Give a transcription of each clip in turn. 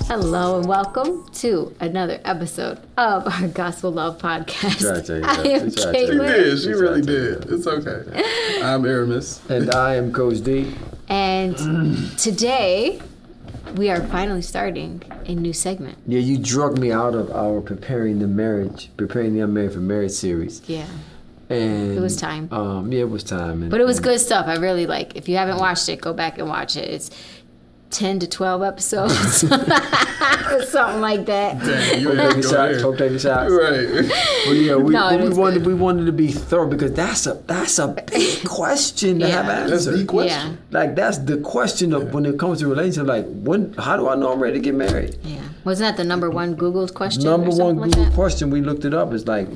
Hello and welcome to another episode of our Gospel Love Podcast. I am Caitlin. She really did. It's okay. I'm Aramis. And I am Coach D. And today we are finally starting a new segment. Yeah, you drug me out of our Preparing the Unmarried for Marriage series. Yeah. And it was time. Yeah, it was time. But it was good stuff. I really like. If you haven't watched it, go back and watch it. It's 10 to 12 episodes, something like that. Dang, you Hope take shots. Right. Well, yeah, we wanted to be thorough because that's a big question to have answered. That's the question. Yeah. Like that's the question of when it comes to relationship. Like how do I know I'm ready to get married? Yeah. Wasn't that the number one Googled question? Number one Google like question. We looked it up. It's like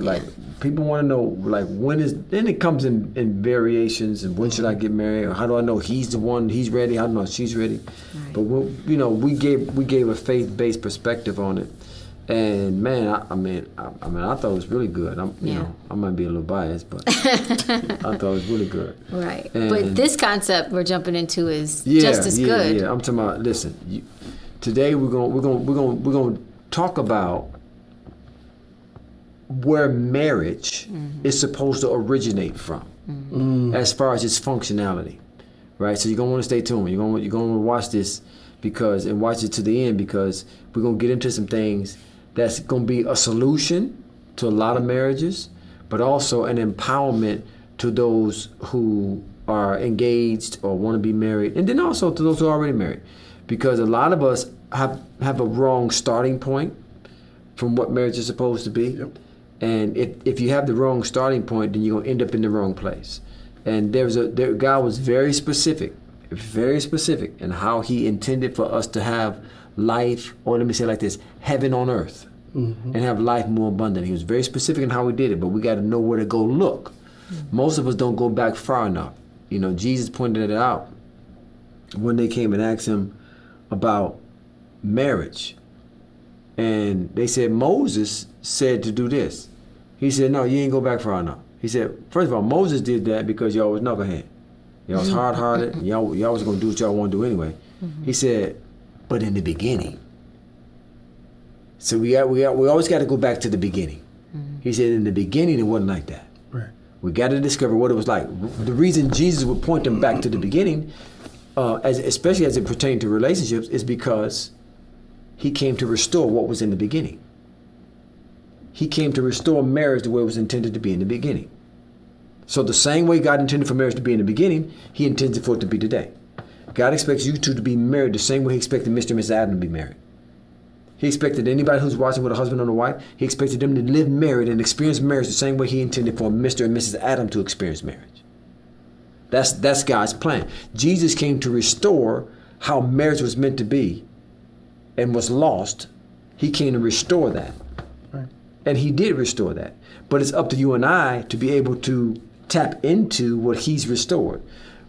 people want to know like when is. Then it comes in variations and when should I get married or how do I know he's the one, he's ready? How do I know she's ready? Right. But we gave a faith-based perspective on it, and man, I thought it was really good. I might be a little biased, but I thought it was really good. Right. But this concept we're jumping into is just as good. Yeah, I'm talking about. Listen, today we're gonna talk about where marriage is supposed to originate from, as far as its functionality, right? So you're gonna want to stay tuned. You're gonna want to watch this and watch it to the end because we're gonna get into some things that's gonna be a solution to a lot of marriages, but also an empowerment to those who are engaged or want to be married, and then also to those who are already married, because a lot of us have a wrong starting point from what marriage is supposed to be. Yep. And if you have the wrong starting point, then you're gonna end up in the wrong place. And God was very specific in how He intended for us to have life, or let me say it like this, heaven on earth, and have life more abundant. He was very specific in how He did it, but we got to know where to go look. Most of us don't go back far enough. Jesus pointed it out when they came and asked Him about marriage, and they said Moses said to do this. He said, no, you ain't go back far enough. He said, first of all, Moses did that because y'all was knucklehead. Y'all was hard-hearted. Y'all was going to do what y'all want to do anyway. He said, but in the beginning. So we always got to go back to the beginning. He said, in the beginning, it wasn't like that. Right. We got to discover what it was like. The reason Jesus would point them back to the beginning, especially as it pertained to relationships, is because He came to restore what was in the beginning. He came to restore marriage the way it was intended to be in the beginning. So the same way God intended for marriage to be in the beginning, He intends for it to be today. God expects you two to be married the same way He expected Mr. and Mrs. Adam to be married. He expected anybody who's watching with a husband and a wife, He expected them to live married and experience marriage the same way He intended for Mr. and Mrs. Adam to experience marriage. That's God's plan. Jesus came to restore how marriage was meant to be and was lost. He came to restore that. Right. And He did restore that. But it's up to you and I to be able to tap into what He's restored.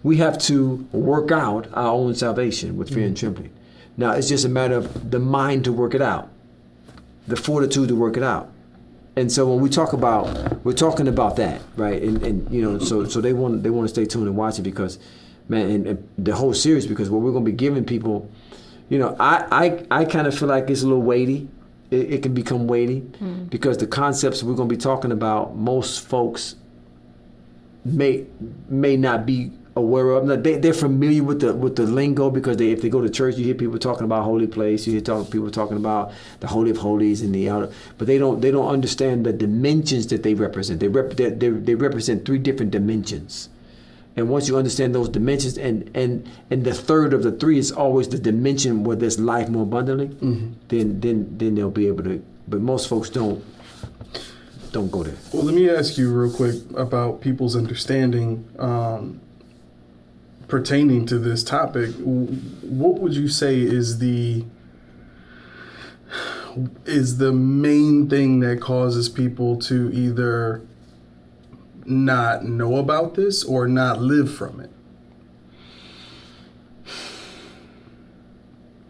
We have to work out our own salvation with fear and trembling. Now, it's just a matter of the mind to work it out, the fortitude to work it out. And so when we're talking about that, right? And so they want to stay tuned and watch it because, man, and the whole series, because what we're going to be giving people, I kind of feel like it's a little weighty. It can become weighty because the concepts we're going to be talking about, most folks may not be aware of. They're familiar with the lingo because if they go to church, you hear people talking about holy place. You hear people talking about the Holy of Holies and the outer, but they don't understand the dimensions that they represent. They represent three different dimensions. And once you understand those dimensions, and the third of the three is always the dimension where there's life more abundantly, then they'll be able to. But most folks don't go there. Well, let me ask you real quick about people's understanding pertaining to this topic. What would you say is the main thing that causes people to either not know about this or not live from it?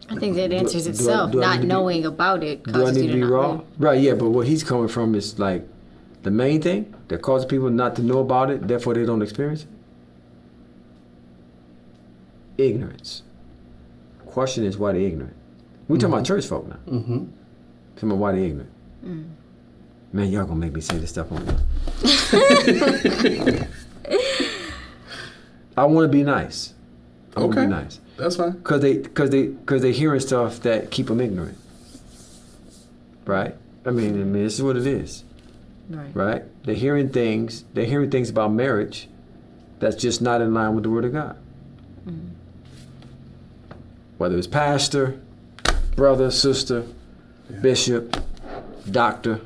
I think that answers itself. Not knowing about it do I causes need you to be not wrong? live. Right, yeah, but what he's coming from is like the main thing that causes people not to know about it, therefore they don't experience it. Ignorance. Question is why they're ignorant. We're talking about church folk now. Mm-hmm. Talking about why they ignorant. Man, y'all gonna make me say this stuff on here. I want to be nice. I want to be nice. That's fine. Cause they hearing stuff that keep them ignorant. Right? I mean, this is what it is. Right? They're hearing things about marriage that's just not in line with the Word of God. Mm-hmm. Whether it's pastor, brother, sister, bishop, doctor.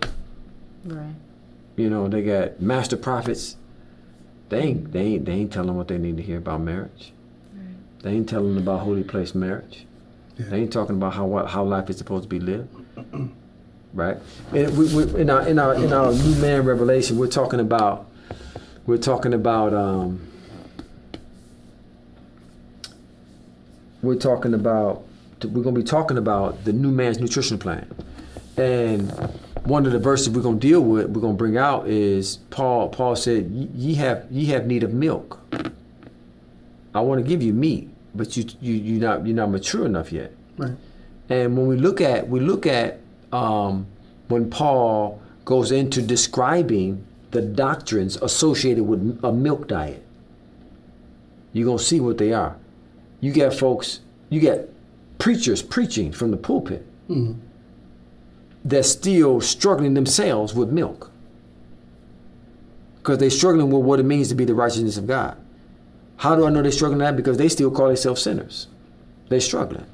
Right. You know, they got master prophets. They ain't telling what they need to hear about marriage. Right. They ain't telling them about holy place marriage. Yeah. They ain't talking about how life is supposed to be lived. Right? And we in our new man revelation, we're going to be talking about the new man's nutrition plan. And one of the verses we're going to bring out is Paul said, ye have need of milk. I want to give you meat, but you're not mature enough yet. Right. And when we look at when Paul goes into describing the doctrines associated with a milk diet, you're going to see what they are. You get preachers preaching from the pulpit. Mm-hmm. They're still struggling themselves with milk because they're struggling with what it means to be the righteousness of God. How do I know they're struggling with that? Because they still call themselves sinners. They're struggling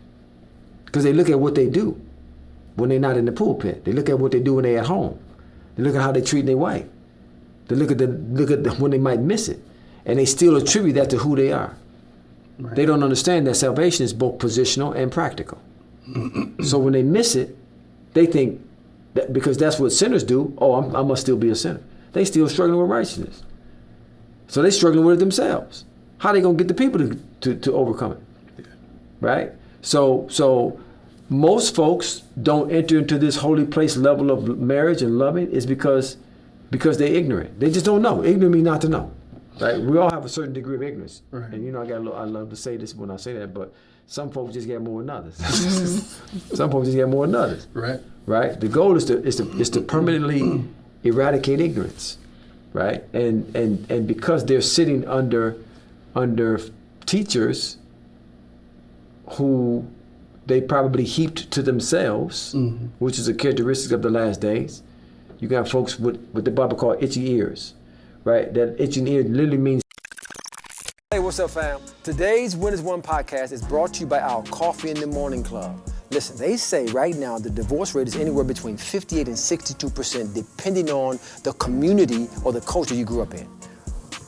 because they look at what they do when they're not in the pulpit. They look at what they do when they're at home. They look at how they treat their wife. They look at when they might miss it, and they still attribute that to who they are. Right. They don't understand that salvation is both positional and practical. So when they miss it, they think that because that's what sinners do, I must still be a sinner. They still struggling with righteousness. So they struggling with it themselves. How they going to get the people to overcome it? Yeah. Right? So most folks don't enter into this holy place level of marriage and loving is because they're ignorant. They just don't know. Ignorant means not to know. Right? We all have a certain degree of ignorance. Right. And I love to say this when I say that, but some folks just get more than others. Some folks just get more than others. Right. Right. The goal is to permanently eradicate ignorance. Right. And because they're sitting under teachers who they probably heaped to themselves, mm-hmm. which is a characteristic of the last days. You got folks with what the Bible call itchy ears. Right. That itching ear literally means. Hey, what's up, fam? Today's Winners One podcast is brought to you by our Coffee in the Morning Club. Listen, they say right now the divorce rate is anywhere between 58 and 62%, depending on the community or the culture you grew up in.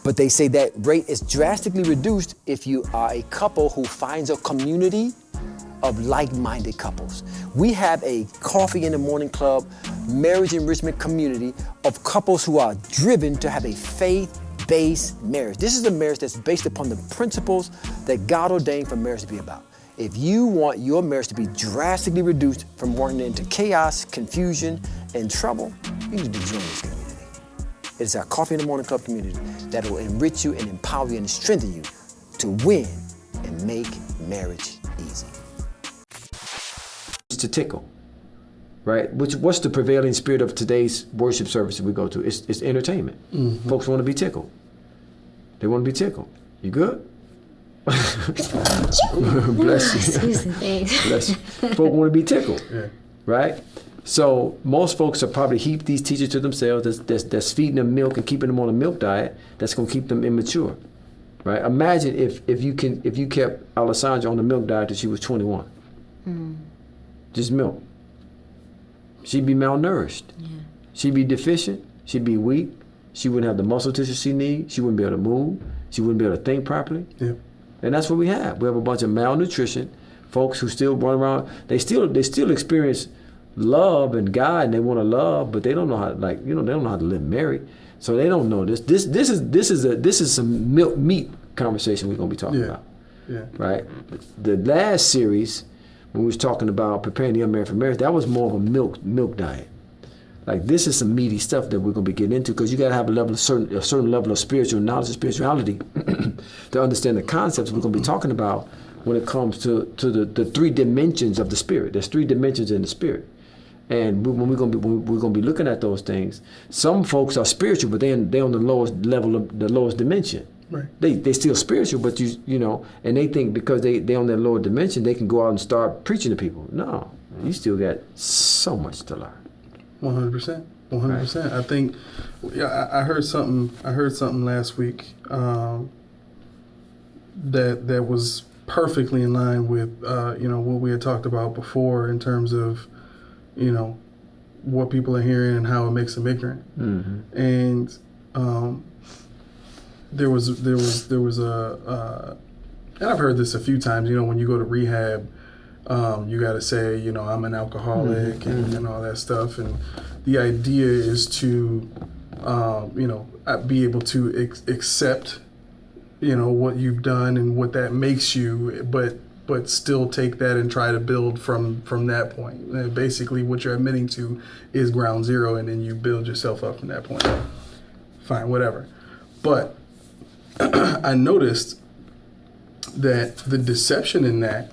But they say that rate is drastically reduced if you are a couple who finds a community of like-minded couples. We have a Coffee in the Morning Club marriage enrichment community of couples who are driven to have a faith-based marriage. This is a marriage that's based upon the principles that God ordained for marriage to be about. If you want your marriage to be drastically reduced from running into chaos, confusion, and trouble, you need to join this community. It's our Coffee in the Morning Club community that will enrich you and empower you and strengthen you to win and make marriage easy. To tickle, right? What's the prevailing spirit of today's worship service that we go to? It's entertainment. Mm-hmm. Folks want to be tickled. They want to be tickled. You good? Bless you. Bless you. Folks want to be tickled, right? So most folks are probably heap these teachers to themselves that's feeding them milk and keeping them on a milk diet that's going to keep them immature, right? Imagine if you kept Alessandra on the milk diet till she was 21. Mm. Just milk. She'd be malnourished. Yeah. She'd be deficient. She'd be weak. She wouldn't have the muscle tissue she needs. She wouldn't be able to move. She wouldn't be able to think properly. Yeah. And that's what we have. We have a bunch of malnutrition folks who still run around. They still experience love and God, and they want to love, but they don't know how they don't know how to live married. So they don't know this. This is some milk meat conversation we're gonna be talking about. Yeah. Right. The last series, when we was talking about preparing the unmarried for marriage, that was more of a milk diet. Like this is some meaty stuff that we're gonna be getting into because you gotta have a certain level of spiritual knowledge and spirituality to understand the concepts we're gonna be talking about when it comes to the three dimensions of the spirit. There's three dimensions in the spirit. And when we're gonna be looking at those things, some folks are spiritual, but they're on the lowest level of the lowest dimension. Right. They still spiritual, but you know, and they think because they on that lower dimension, they can go out and start preaching to people. No, you still got so much to learn. 100%. 100%. I think, yeah, I heard something. I heard something last week that was perfectly in line with what we had talked about before in terms of what people are hearing and how it makes them ignorant. Mm-hmm. And there was a and I've heard this a few times. When you go to rehab, you got to say I'm an alcoholic and all that stuff. And the idea is to be able to accept what you've done and what that makes you, but still take that and try to build from that point. And basically what you're admitting to is ground zero, and then you build yourself up from that point. Fine, whatever. But I noticed that the deception in that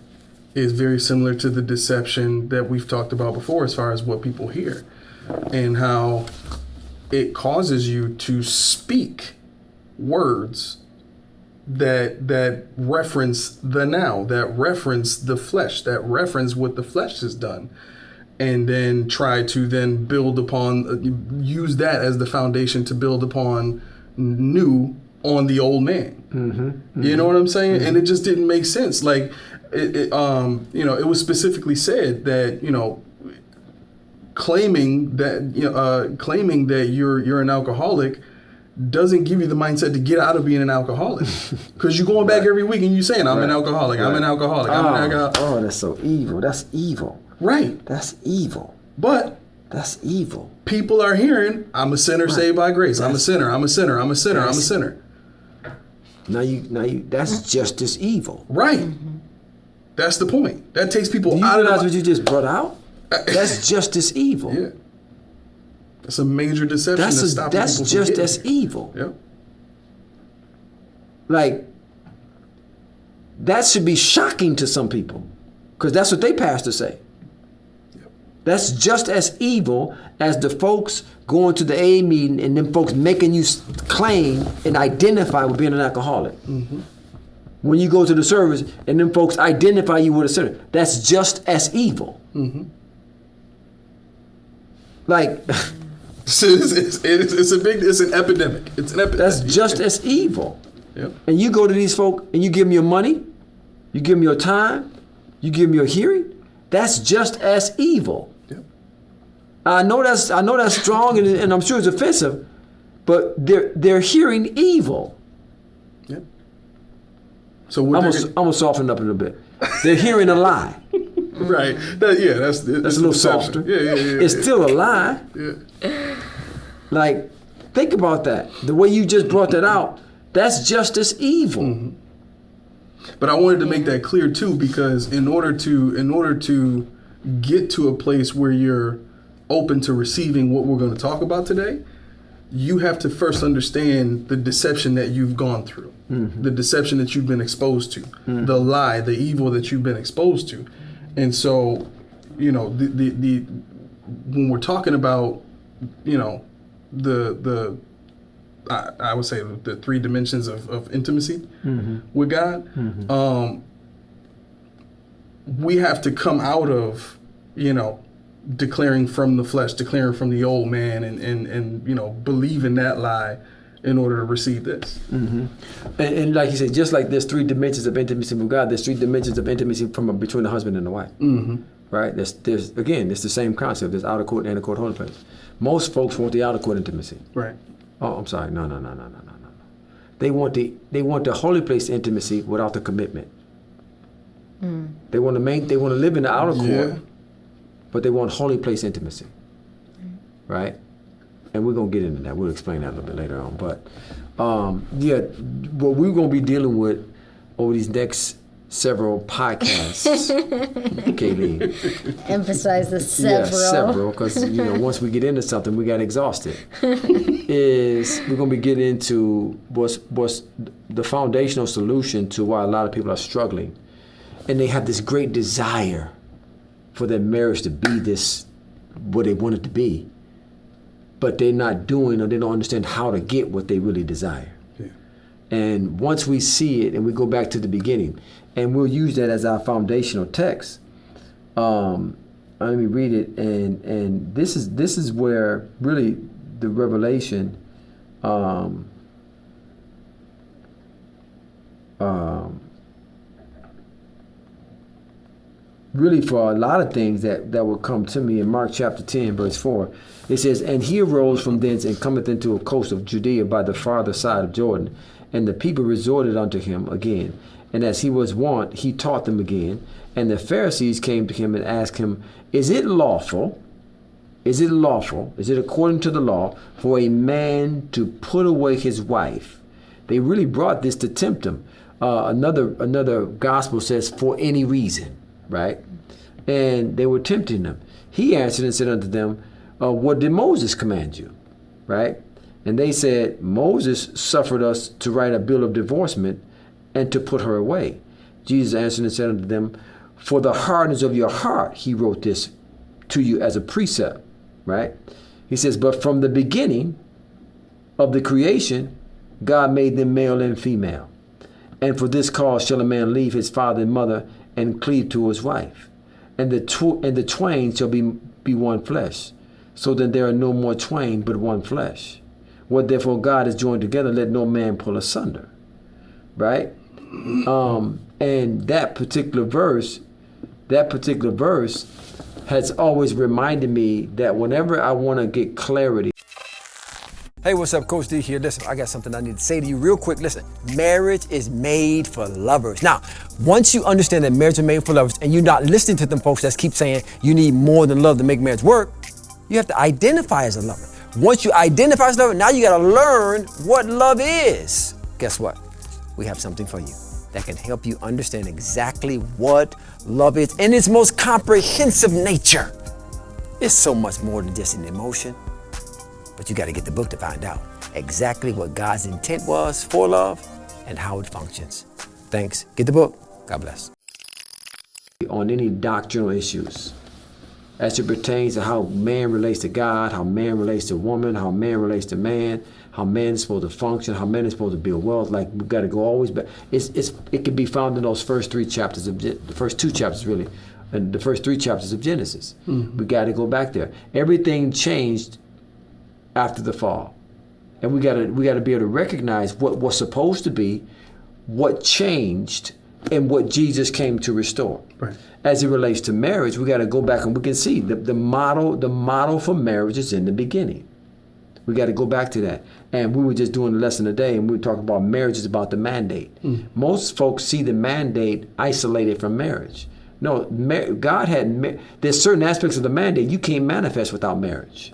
is very similar to the deception that we've talked about before as far as what people hear and how it causes you to speak words that reference the now, that reference the flesh, that reference what the flesh has done, and then try to then build upon, use that as the foundation to build upon new on the old man. Mm-hmm. Mm-hmm. You know what I'm saying? Mm-hmm. And it just didn't make sense. Like, it was specifically said that, claiming that you're an alcoholic doesn't give you the mindset to get out of being an alcoholic, because you're going back every week and you're saying, I'm an alcoholic, I'm an alcoholic, I'm an alcoholic. Oh, that's so evil. That's evil. Right. That's evil. But that's evil. People are hearing, I'm a sinner saved by grace. I'm a sinner. I'm a sinner. I'm a sinner. I'm a sinner. Now you. That's just as evil. Right. Mm-hmm. That's the point. That takes people Do you out of. Realize what you just brought out? That's just as evil. Yeah. That's a major deception. That's just as evil. Yep. Like, that should be shocking to some people, because that's what they pastor say. Yep. That's just as evil as the folks going to the AA meeting and them folks making you claim and identify with being an alcoholic. Mm-hmm. When you go to the service and them folks identify you with a sinner, that's just as evil. Mm-hmm. Like. It's an epidemic. It's an epidemic. That's just as evil. Yep. And you go to these folk and you give them your money, you give them your time, you give them your hearing. That's just as evil. Yep. I know that's strong and I'm sure it's offensive, but they're hearing evil. Yep. So I'm gonna soften it up a little bit. They're hearing a lie. Right. That's a little softer. Yeah. It's still a lie. Yeah. Like, think about that. The way you just brought that out, that's just as evil. Mm-hmm. But I wanted to make that clear too, because in order to get to a place where you're open to receiving what we're going to talk about today, you have to first understand the deception that you've gone through, the deception that you've been exposed to, the lie, the evil that you've been exposed to. And so, the when we're talking about, I would say the three dimensions of intimacy with God, we have to come out of, declaring from the flesh, declaring from the old man, and believe in that lie in order to receive this. Mm-hmm. And like you said, just like there's three dimensions of intimacy with God, there's three dimensions of intimacy between the husband and the wife. Mm-hmm. Right? There's again, it's the same concept. There's outer court and inner court holy place. Most folks want the outer court intimacy. Right. Oh, I'm sorry. No. They want the holy place intimacy without the commitment. Mm. They want to live in the outer court, but they want holy place intimacy. Right? And we're going to get into that. We'll explain that a little bit later on. But, what we're going to be dealing with over these next several podcasts, Kayleen. Emphasize the several. Yeah, several, because, once we get into something, we got to exhaust it. Is we're going to be getting into what's the foundational solution to why a lot of people are struggling and they have this great desire for their marriage to be this, what they want it to be, but they're not doing, or they don't understand how to get what they really desire. Yeah. And once we see it, and we go back to the beginning, and we'll use that as our foundational text. Let me read it, and this is where really the revelation really for a lot of things that will come to me in Mark chapter 10, verse 4. It says, "And he arose from thence and cometh into a coast of Judea by the farther side of Jordan, and the people resorted unto him again. And as he was wont, he taught them again. And the Pharisees came to him and asked him, Is it lawful, is it according to the law, for a man to put away his wife?" They really brought this to tempt him. Another gospel says, "For any reason," right? And they were tempting him. He answered and said unto them, "What did Moses command you?" Right? And they said, "Moses suffered us to write a bill of divorcement and to put her away." Jesus answered and said unto them, "For the hardness of your heart, he wrote this to you as a precept." Right? He says, "But from the beginning of the creation, God made them male and female. And for this cause shall a man leave his father and mother and cleave to his wife. And the twain shall be one flesh. So then there are no more twain, but one flesh. What therefore God has joined together, let no man pull asunder." Right? And that particular verse has always reminded me that whenever I want to get clarity. Hey, what's up? Coach D here. Listen, I got something I need to say to you real quick. Listen, marriage is made for lovers. Now, once you understand that marriage is made for lovers, and you're not listening to them folks that keep saying you need more than love to make marriage work, you have to identify as a lover. Once you identify as a lover, now you got to learn what love is. Guess what? We have something for you that can help you understand exactly what love is in its most comprehensive nature. It's so much more than just an emotion. But you got to get the book to find out exactly what God's intent was for love and how it functions. Thanks. Get the book. God bless. On any doctrinal issues as it pertains to how man relates to God, how man relates to woman, how man relates to man, how man is supposed to function, how man is supposed to build wealth. Like, we've got to go always back. It can be found in those first two chapters of Genesis. Mm-hmm. We got to go back there. Everything changed after the fall, and we got to be able to recognize what was supposed to be, what changed, and what Jesus came to restore. Right. As it relates to marriage, we got to go back and we can see the model for marriage is in the beginning. We got to go back to that. And we were just doing a lesson today, and we were talking about marriage is about the mandate. Mm. Most folks see the mandate isolated from marriage. No, God had. There's certain aspects of the mandate you can't manifest without marriage.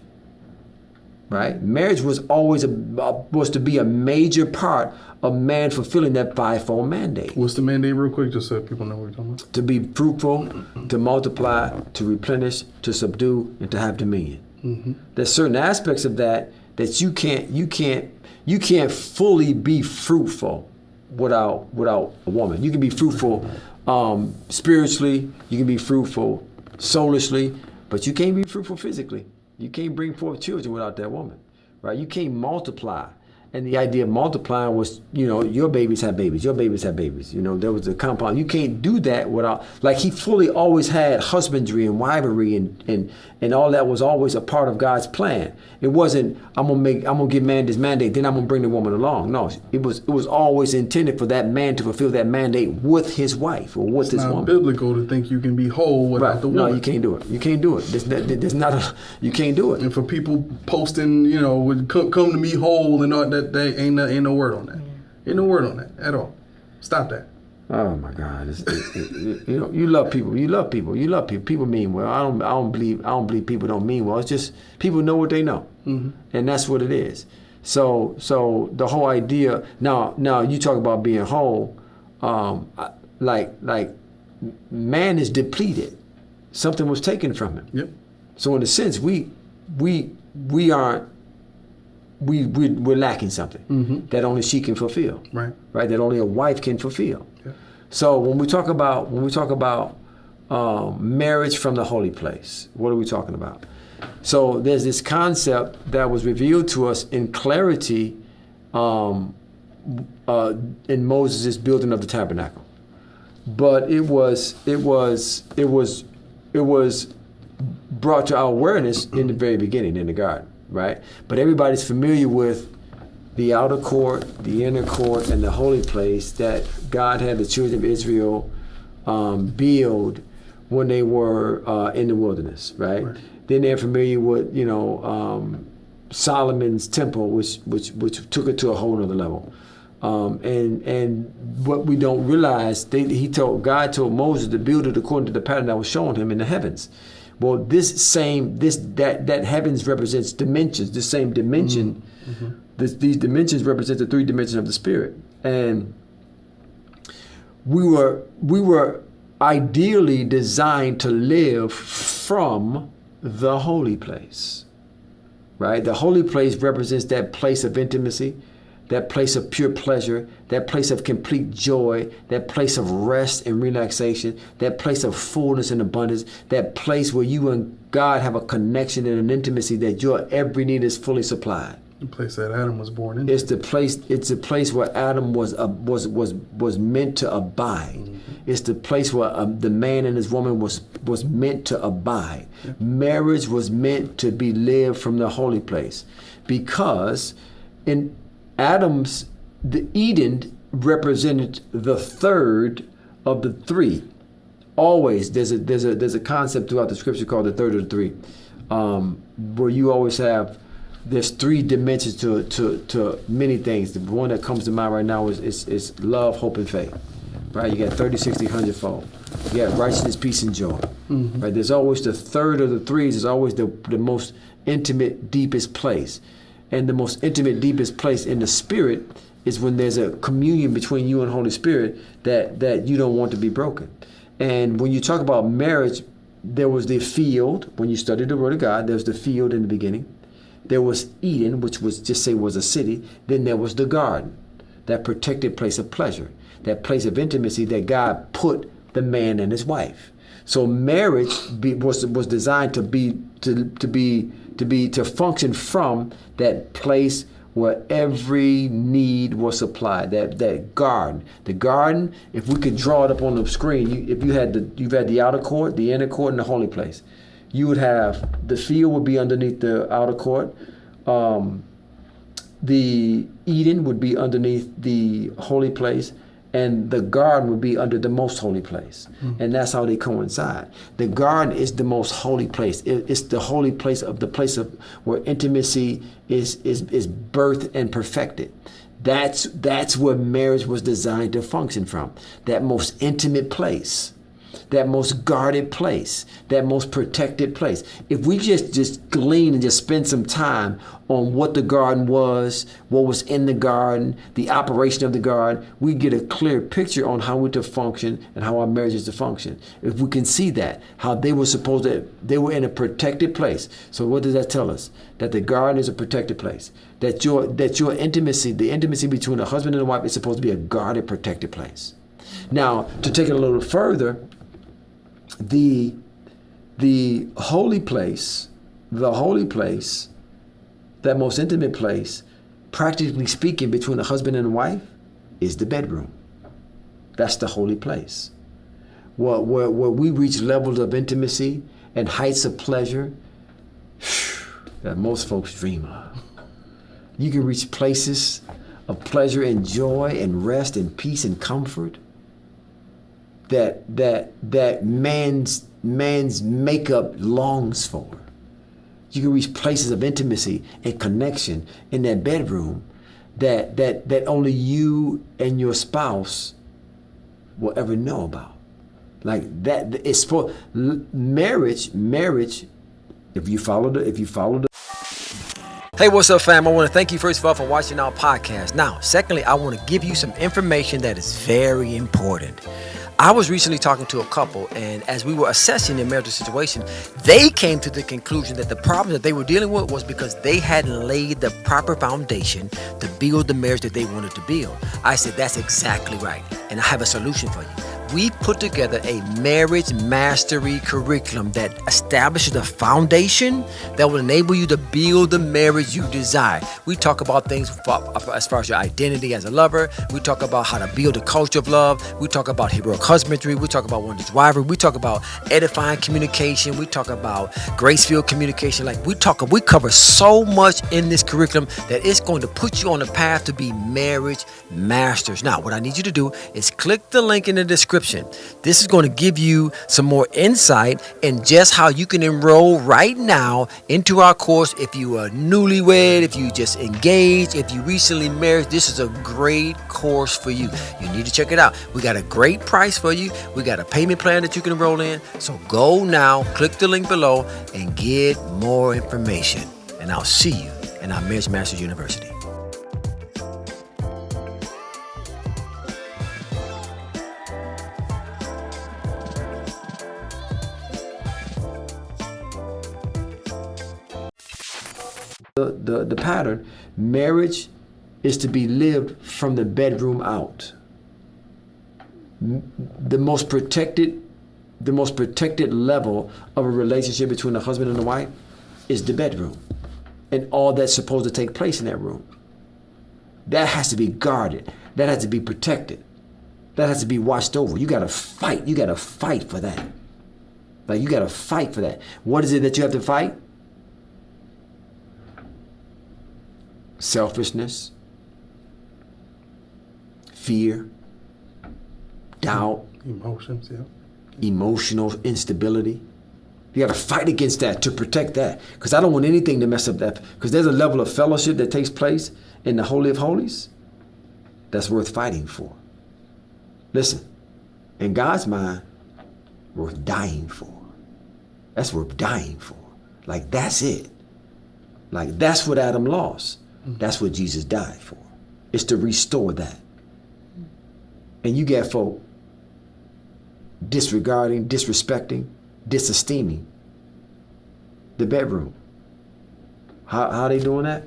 Right? Marriage was always was to be a major part of man fulfilling that fivefold mandate. What's the mandate, real quick, just so people know what you're talking about? To be fruitful, to multiply, to replenish, to subdue, and to have dominion. Mm-hmm. There's certain aspects of that you can't fully be fruitful without a woman. You can be fruitful spiritually, you can be fruitful soulishly, but you can't be fruitful physically. You can't bring forth children without that woman, right? You can't multiply. And the idea of multiplying was, your babies have babies, your babies have babies. There was a compound. You can't do that without, like, he fully always had husbandry and wifery and all that was always a part of God's plan. It wasn't, I'm gonna give man this mandate, then I'm gonna bring the woman along. No, it was always intended for that man to fulfill that mandate with his wife or with his woman. It's not biblical to think you can be whole without the woman. No, you can't do it. You can't do it. You can't do it. And for people posting, come to me whole and all that, ain't no word on that. Ain't no word on that at all. Stop that. Oh my God! You love people. You love people. You love people. People mean well. I don't believe people don't mean well. It's just people know what they know, mm-hmm. and that's what it is. So the whole idea. Now you talk about being whole. Like man is depleted. Something was taken from him. Yep. So in a sense, we're lacking something, mm-hmm. that only she can fulfill. Right. That only a wife can fulfill. Yeah. So when we talk about marriage from the holy place, what are we talking about? So there's this concept that was revealed to us in clarity in Moses' building of the tabernacle, but it was brought to our awareness in the very beginning in the garden, right? But everybody's familiar with the outer court, the inner court, and the holy place that God had the children of Israel build when they were in the wilderness, right? Then they're familiar with, Solomon's temple, which took it to a whole other level. And what we don't realize, God told Moses to build it according to the pattern that was shown him in the heavens. Well, that heavens represents dimensions. The same dimension, these dimensions represent the three dimensions of the spirit. And we were ideally designed to live from the holy place, right? The holy place represents that place of intimacy, that place of pure pleasure, that place of complete joy, that place of rest and relaxation, that place of fullness and abundance, that place where you and God have a connection and an intimacy that your every need is fully supplied. The place that Adam was born into. It's the place where Adam was meant to abide. Mm-hmm. It's the place where the man and his woman was meant to abide. Yeah. Marriage was meant to be lived from the holy place, because in the Eden represented the third of the three. Always there's a concept throughout the scripture called the third of the three, where you always have. There's three dimensions to many things. The one that comes to mind right now is love, hope, and faith. Right? You got 30, 60, 100-fold. You got righteousness, peace, and joy. Mm-hmm. Right? There's always the third of the threes. Is always the most intimate, deepest place. And the most intimate, deepest place in the spirit is when there's a communion between you and Holy Spirit that you don't want to be broken. And when you talk about marriage, there was the field. When you study the Word of God, there's the field in the beginning. There was Eden, which was a city. Then there was the garden, that protected place of pleasure, that place of intimacy that God put the man and his wife. So marriage was designed to function from that place where every need was supplied. That garden, the garden. If we could draw it up on the screen, you've had the outer court, the inner court, and the holy place. You would have the field would be underneath the outer court. The Eden would be underneath the holy place, and the garden would be under the most holy place. Mm-hmm. And that's how they coincide. The garden is the most holy place. It's the holy place of where intimacy is birthed and perfected. That's where marriage was designed to function from. That most intimate place. That most guarded place, that most protected place. If we just glean and just spend some time on what the garden was, what was in the garden, the operation of the garden, we get a clear picture on how we're to function and how our marriage is to function. If we can see that, how they were in a protected place. So what does that tell us? That the garden is a protected place. That your intimacy, the intimacy between a husband and a wife, is supposed to be a guarded, protected place. Now, to take it a little further, the holy place, that most intimate place, practically speaking, between a husband and a wife, is the bedroom. That's the holy place. Where we reach levels of intimacy and heights of pleasure that most folks dream of. You can reach places of pleasure and joy and rest and peace and comfort that man's makeup longs for. You can reach places of intimacy and connection in that bedroom that only you and your spouse will ever know about. Like that, it's for marriage. If you follow the. Hey, what's up, fam? I want to thank you first of all for watching our podcast. Now, secondly, I want to give you some information that is very important. I was recently talking to a couple, and as we were assessing their marital situation, they came to the conclusion that the problem that they were dealing with was because they hadn't laid the proper foundation to build the marriage that they wanted to build. I said, that's exactly right, and I have a solution for you. We put together a marriage mastery curriculum that establishes a foundation that will enable you to build the marriage you desire. We talk about things as far as your identity as a lover. We talk about how to build a culture of love. We talk about heroic husbandry. We talk about wondrous wifery. We talk about edifying communication. We talk about grace-filled communication. We cover so much in this curriculum that it's going to put you on the path to be marriage masters. Now, what I need you to do is click the link in the description. This is going to give you some more insight in just how you can enroll right now into our course. If you are newlywed, if you just engaged, if you recently married, this is a great course for you. You need to check it out. We got a great price for you. We got a payment plan that you can enroll in. So go now, click the link below and get more information. And I'll see you in our Marriage Masters University. The pattern, marriage is to be lived from the bedroom out. The most protected level of a relationship between a husband and a wife is the bedroom and all that's supposed to take place in that room. That has to be guarded. That has to be protected. That has to be watched over. You got to fight. You got to fight for that. You got to fight for that. What is it that you have to fight? Selfishness, fear, doubt, emotional instability. You got to fight against that to protect that, because I don't want anything to mess up that, because there's a level of fellowship that takes place in the Holy of Holies that's worth fighting for. Listen, in God's mind, worth dying for. That's worth dying for. That's it. That's what Adam lost. That's what Jesus died for. It's to restore that. And you get folk disregarding, disrespecting, disesteeming the bedroom. How are they doing that?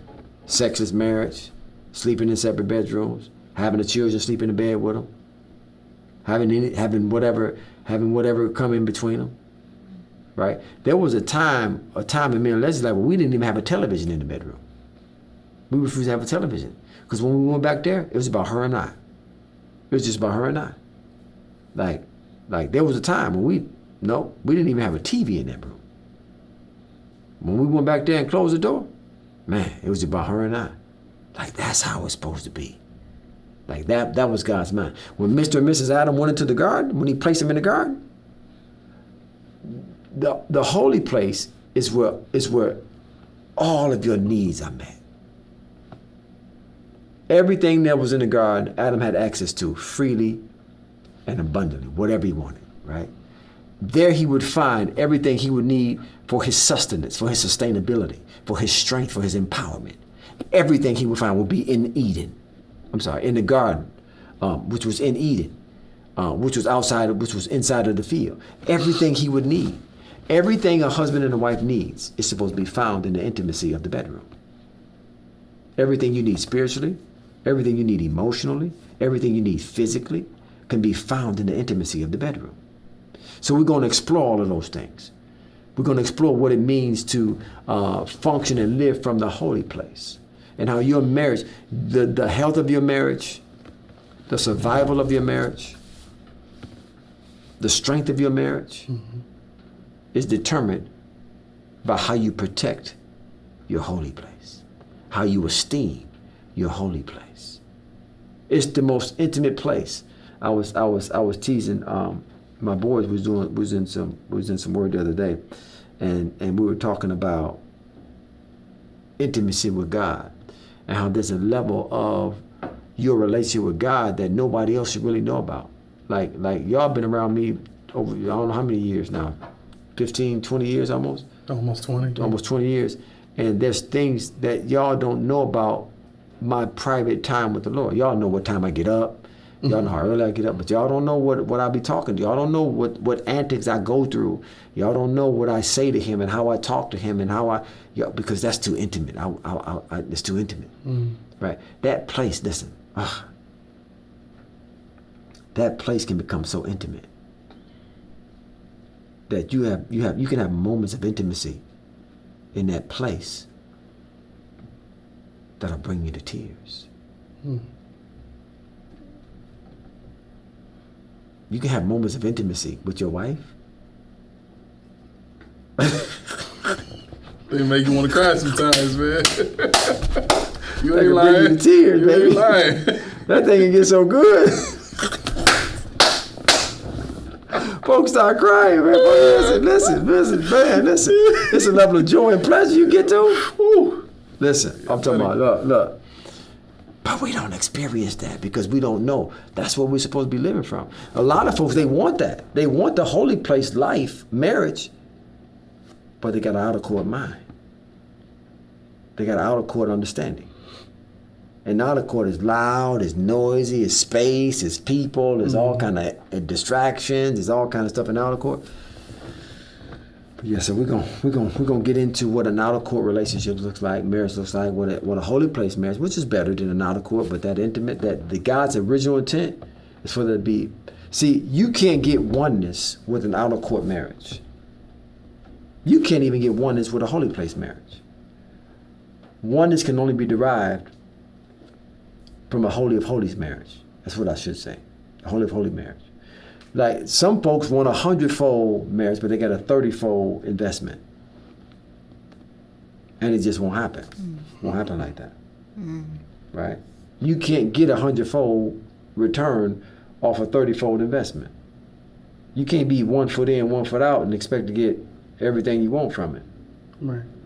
Sexless marriage, sleeping in separate bedrooms, having the children sleep in the bed with them, having whatever come in between them. Right? There was a time in Maryland legislature where we didn't even have a television in the bedroom. We refused to have a television. Because when we went back there, it was about her and I. It was just about her and I. There was a time when we didn't even have a TV in that room. When we went back there and closed the door, man, it was about her and I. That's how it's supposed to be. That was God's mind. When Mr. and Mrs. Adam went into the garden, when he placed them in the garden, the holy place is where all of your needs are met. Everything that was in the garden, Adam had access to freely and abundantly, whatever he wanted, right? There he would find everything he would need for his sustenance, for his sustainability, for his strength, for his empowerment. Everything he would find would be in Eden. In the garden, which was in Eden, which was inside of the field. Everything he would need. Everything a husband and a wife needs is supposed to be found in the intimacy of the bedroom. Everything you need spiritually, everything you need emotionally, everything you need physically can be found in the intimacy of the bedroom. So we're going to explore all of those things. We're going to explore what it means to function and live from the holy place, and how your marriage, the health of your marriage, the survival of your marriage, the strength of your marriage is determined by how you protect your holy place, how you esteem your holy place. It's the most intimate place. I was teasing my boys was in some word the other day, and we were talking about intimacy with God and how there's a level of your relationship with God that nobody else should really know about. Like y'all been around me over I don't know how many years now, 15, 20 years almost. Almost 20. Almost 20 years. And there's things that y'all don't know about my private time with the Lord. Y'all know what time I get up. Y'all know how early I get up, but y'all don't know what I be talking to. Y'all don't know what antics I go through. Y'all don't know what I say to him and how I talk to him and how because that's too intimate. It's too intimate, right? That place, listen, that place can become so intimate that you can have moments of intimacy in that place that'll bring you to tears. You can have moments of intimacy with your wife. They make you want to cry sometimes, man. You ain't Bring lying. you to tears, You baby. ain't lying. That thing can get so good. Folks start crying, man. Listen, man, listen. It's a level of joy and pleasure you get to. Woo. Listen, I'm talking about, look. But we don't experience that because we don't know. That's what we're supposed to be living from. A lot of folks, they want that. They want the holy place life, marriage, but they got an out-of-court mind. They got an out-of-court understanding. And out-of-court is loud, it's noisy, it's space, it's people, there's all kind of distractions, there's all kind of stuff in out-of-court. Yeah, so we're gonna get into what an outer court relationship looks like, marriage looks like, what a holy place marriage, which is better than an outer court, but that intimate, that the God's original intent is for there to be. See, you can't get oneness with an outer court marriage. You can't even get oneness with a holy place marriage. Oneness can only be derived from a holy of holies marriage. That's what I should say, a holy of holy marriage. Like some folks want 100-fold marriage, but they got a 30-fold investment, and it just won't happen. Won't happen like that, right? You can't get 100-fold return off a 30-fold investment. You can't be 1 foot in, 1 foot out, and expect to get everything you want from it,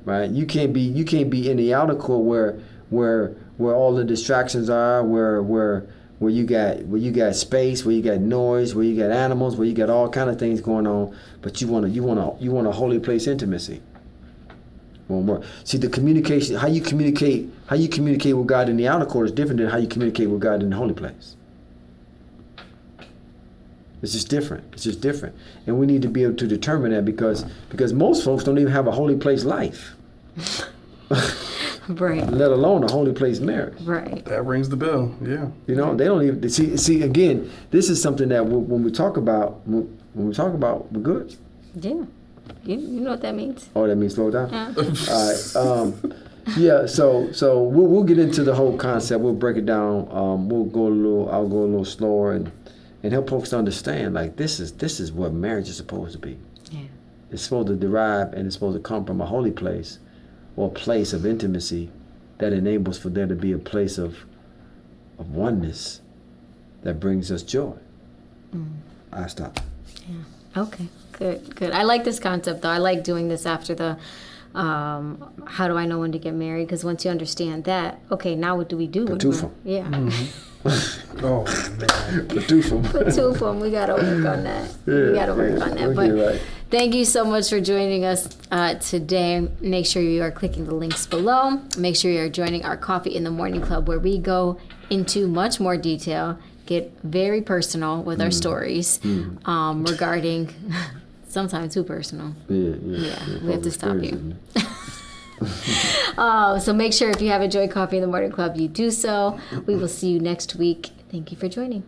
right? You can't be in the outer court where all the distractions are, where you got space, where you got noise, where you got animals, where you got all kind of things going on, but you want a holy place intimacy. One more. See, the communication, how you communicate with God in the outer court is different than how you communicate with God in the holy place. It's just different. And we need to be able to determine that because most folks don't even have a holy place life. Right. Let alone a holy place marriage. Right. That rings the bell. Yeah. You know, they don't even see again. This is something that when we talk about, we're good. Yeah. You know what that means? Oh, that means slow down. Yeah. All right. Yeah. So we'll get into the whole concept. We'll break it down. I'll go a little slower and help folks to understand. Like this is what marriage is supposed to be. Yeah. It's supposed to derive and it's supposed to come from a holy place, or a place of intimacy that enables for there to be a place of oneness that brings us joy. I stop. Yeah. Okay. Good. I like this concept though. I like doing this after the how do I know when to get married? Because once you understand that, okay, now what do we do? Patufum. Yeah. Oh man. Patufum. We gotta work on that. Yeah, we gotta work on that. But right. thank you so much for joining us today. Make sure you are clicking the links below. Make sure you're joining our Coffee in the Morning Club, where we go into much more detail, get very personal with our stories regarding sometimes too personal. Yeah, we have to stop you. So make sure if you have enjoyed Coffee in the Morning Club, you do so. We will see you next week. Thank you for joining.